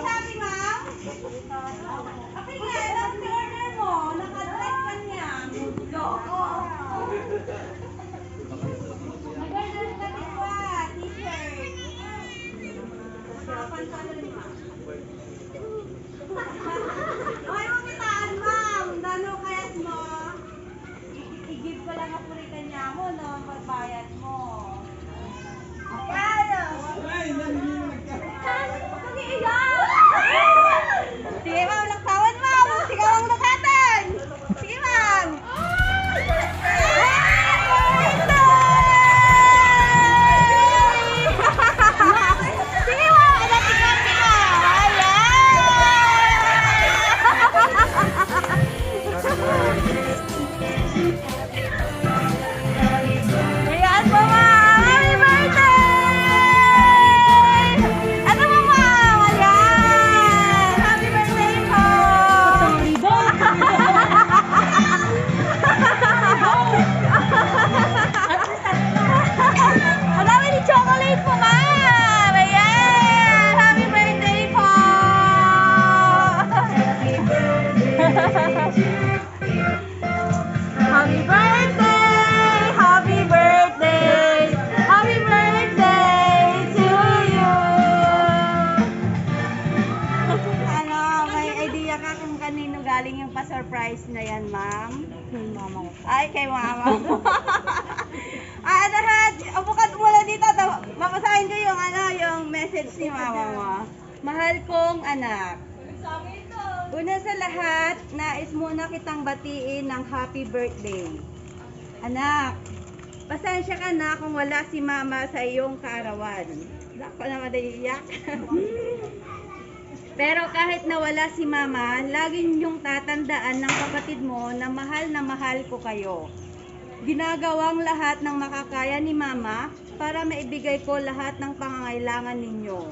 Sabi, ma'am? Apay nga, alam si order mo. Naka-dress ka niya. Oo. Nag-order ka din ba? T-shirt. Pantalon, ma'am. Ay, makitaan, ma'am. Dano kayat mo? I-give ko lang ang puritan niya mo, no? Pagbayad mo. Kaya! Sige, ma'am. Laktawan, ma'am. Sige, ma'am. Lakatan. Sige, ma'am. Sige, ma'am. Alati ka. Ayan po, ma'am. Happy birthday! Ano mo, ma'am? Ayan. Happy birthday po. Ang dami ni chocolate po, ma'am. Ayan. Happy birthday po. Happy birthday! Happy birthday! Happy birthday to you! Ano, may idea ka kung kanino galing yung pa-surprise na yan, ma'am? Kay mama. Ay, kay mama. Lahat, upukat muna dito. Mapasahin ko yung, yung message ni mama mo. Mahal kong anak. Una sa lahat, nais muna kitang batiin ng happy birthday. Anak, pasensya ka na kung wala si mama sa iyong kaarawan. Ako na madaiyak. Pero kahit nawala si mama, laging niyong tatandaan ng kapatid mo na mahal ko kayo. Ginagawang lahat ng makakaya ni mama para maibigay ko lahat ng pangangailangan ninyo.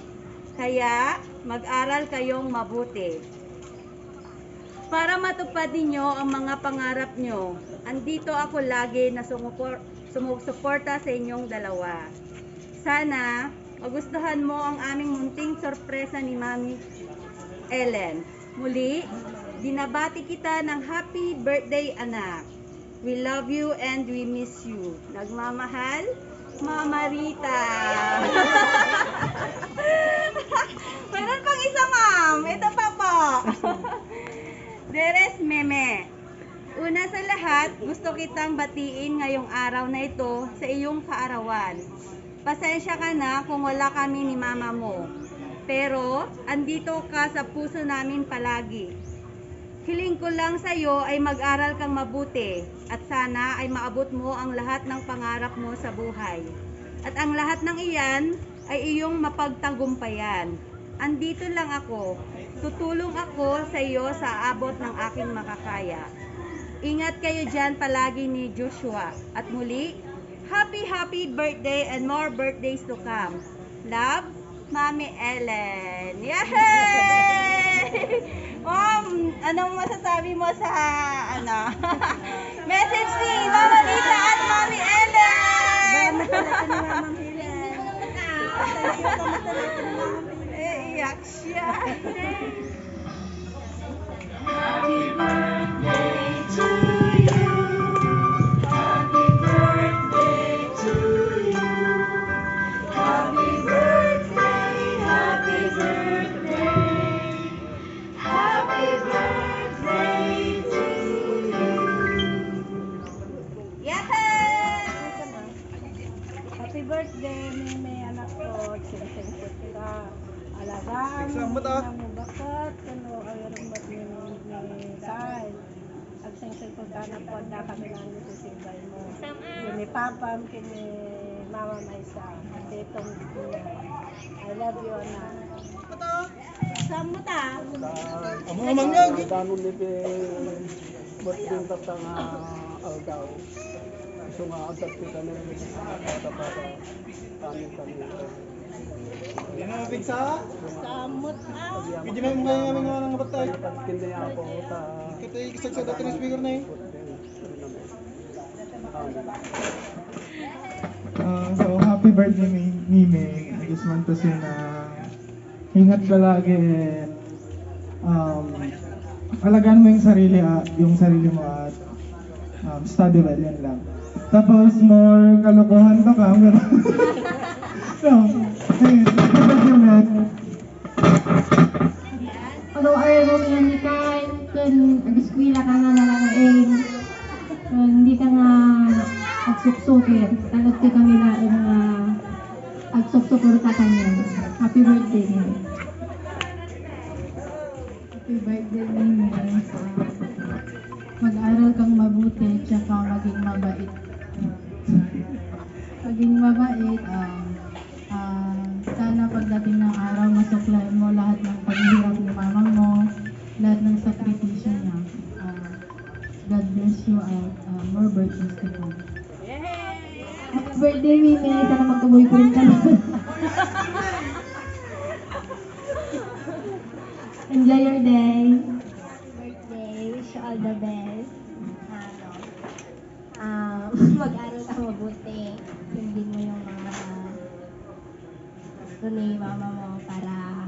Kaya, mag-aral kayong mabuti. Para matupad ninyo ang mga pangarap nyo, andito ako lagi na sumusuporta sa inyong dalawa. Sana, magustuhan mo ang aming munting sorpresa ni Mami Ellen. Muli, dinabati kita ng happy birthday, anak. We love you and we miss you. Nagmamahal, Mama Rita. Meron pang isa, ma'am. Ito pa po. Deres Meme. Una sa lahat, gusto kitang batiin ngayong araw na ito sa iyong kaarawan. Pasensya ka na kung wala kami ni mama mo. Pero, andito ka sa puso namin palagi. Hiling ko lang sa iyo ay mag-aral kang mabuti at sana ay maabot mo ang lahat ng pangarap mo sa buhay. At ang lahat ng iyan ay iyong mapagtagumpayan. Andito lang ako. Tutulong ako sa iyo sa abot ng aking makakaya. Ingat kayo dyan palagi ni Joshua. At muli, happy birthday and more birthdays to come. Love, Mami Ellen. Yay! Mom, anong masasabi mo sa message ni Mama Lisa at Mami Ellen? Iyak siya. Happy birthday to you. Happy birthday to you. Happy birthday, happy birthday. Happy birthday to you. Yes! Happy birthday, may anak ko. Sing-sing kita. Alagaan mo ng bakat. Kano ang rumbat ni Sai. At sing-sing ko na po na kami nang nisisinggay mo. Kini Papam, kini Mama Maisa. Ditong niya. I love you, anak. Saan mo ta? Amo man nga danon ni buting tatang algaw. So nga adat kita ni para kami. Hindi na mapigsa? Samot ah. Medyo may mga mga batay. Kindi ako ta. Kita ikisag sa dati ng speaker na eh. So, happy birthday, Mimi. I just want to say na ingat ka lagi. Alagaan mo yung sarili mo at study well, yan lang. Tapos, more kalokohan ka. So, ayun. Happy birthday, man. Although ayaw mo yan ni Kain, kung nag-eskwila ka nga nalangain, kung hindi ka nga agsuksukir, talot ka kami na agsuksukir ka kanya. Happy birthday niya. Happy birthday niya. Mag-aral kang mabuti, tsaka maging mabait. Maging mabait, sana pagdating ng araw, masuklain mo lahat ng paghihirap ni mama mo, lahat ng sakripisyo niya. God bless you at more birthdays to come. Happy birthday, Mimi! Sana magka-boyfriend ka na. Enjoy your day. Birthday, wish you all the best. Mag-aral ka mabuti. Sundin mo yung mga gusto ni mama mo para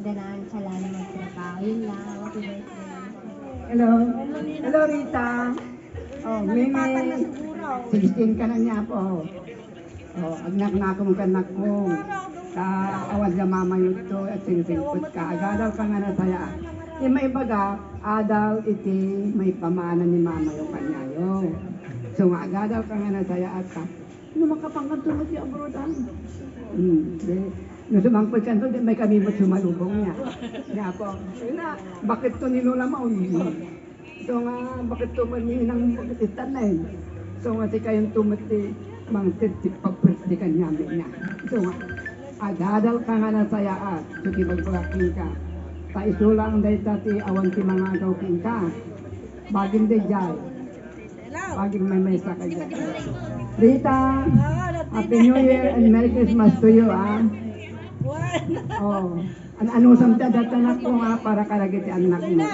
ganaan siya lalo magtrabaho. Yun lang. Happy birthday. Hello. Hello, Rita. Oh, Mimi. 16 ka na niya po. Oh, agnak na akong kanak ko. Kaawad na mama yun to at sinisingkot ka. Agadaw ka nga na saya. Yung may baga, adal iti may pamana ni mama yung kanya yun. So, agadaw ka nga na saya at ka. Ano makapangkat mo siya abrodan? Nung sumangkot ka doon, may kami mo sumalubong niya. Nga po, na, bakit to nilula mo? So nga, bakit to maninang itan na yun? So nga, si kayong tumati, mang pagpirti ka niya. So nga, agadal ka nga na sayaat, so kibagpagaking ka. Paisulang day tati awan ti mga agawking ka. Baging day jay. Baging may sa kanya. Rita, Happy New Year and Merry Christmas to you, ah. Oh, ano samta datanak ko nga para karagit ang anak mo.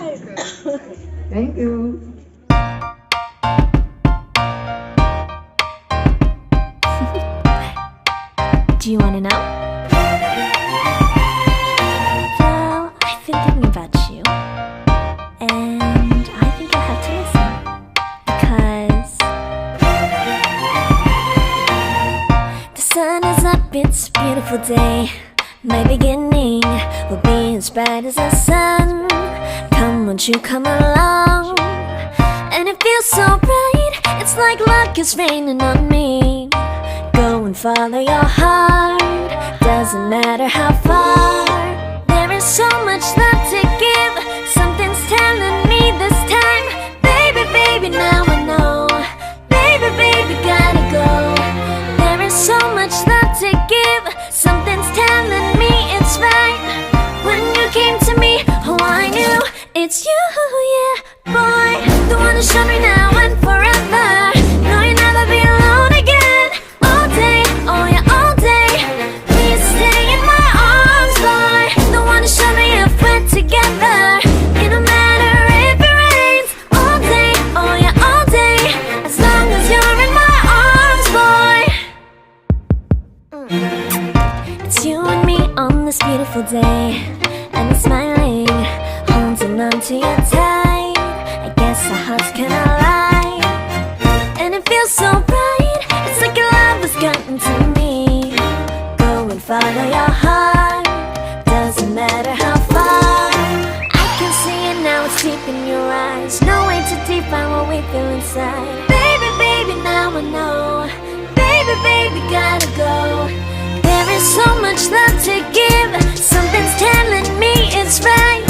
Thank you. Do you want to know? Well, I've been thinking about you, and I think I'll have to listen because the sun is up, it's a beautiful day. My beginning will be as bright as the sun. Come, won't you come along? And it feels so bright, it's like luck is raining on me. Go and follow your heart, doesn't matter how far. There is so much love to give, something's telling me this time. Baby, baby, now I know. Baby, baby, gotta go. There is so much love to give, something's telling me it's right. When you came to me, oh I knew it's you, yeah, boy. The one who showed me now and forever. No, you'll never be alone again. All day, oh yeah, all day. Please stay in my arms, boy. The one who showed me if we're together. It don't matter if it rains. All day, oh yeah, all day. As long as you're in my arms, boy. It's you and me on this beautiful day, and I'm smiling, holding on to you tight. I guess our hearts can align, and it feels so bright. It's like your love has gotten to me. Go and follow your heart, doesn't matter how far. I can see it now, it's deep in your eyes. No way to define what we feel inside. Baby, baby, now I know. Baby, baby, gotta go. There is so much love to give, something's telling me it's right.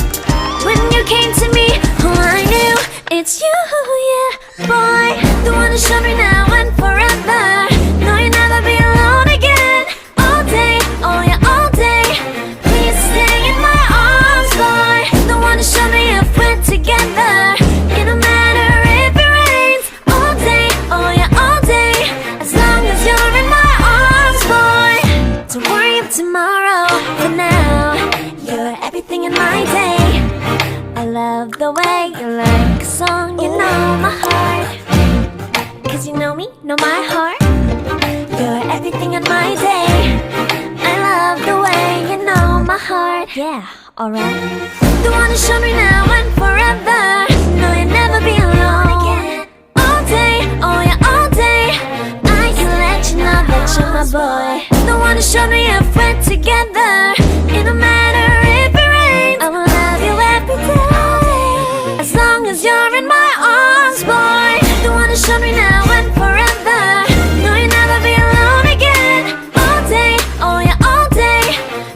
When you came to me, oh I knew it's you, yeah, boy. The one who showed me now and forever. No, you'll never be alone again. All day, oh yeah, all day. Please stay in my arms, boy. The one who showed me if we're together. It don't matter if it rains. All day, oh yeah, all day. As long as you're in my arms, boy. Don't worry of tomorrow. For now, you're everything in my day. I love the way you like a song. You know my heart, 'cause you know me, know my heart. You're everything everything in my day. I love the way you know my heart. Yeah, alright. The one who showed me now and forever. No, you'll never be alone again. All day, oh yeah, all day. I can let you know that you're my boy. The one who showed me if we're together. It don't matter if it rains, I will love you every day. As long as you're in my arms, boy. The one who showed me now and forever. No, you'll never be alone again. All day, oh yeah, all day.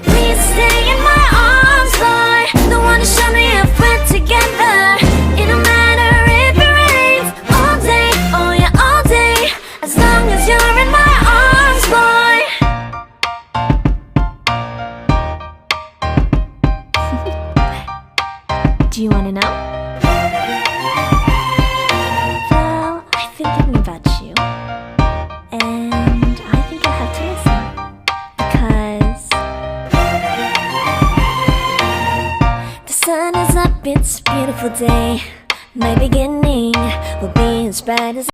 Please stay in my arms, boy. The one who showed me if we're together. It don't matter if it rains. All day, oh yeah, all day. As long as you're in my arms, boy. Do you wanna know? Well, I've been thinking about you, and I think I have to listen, because the sun is up, it's a beautiful day. My beginning will be as bright as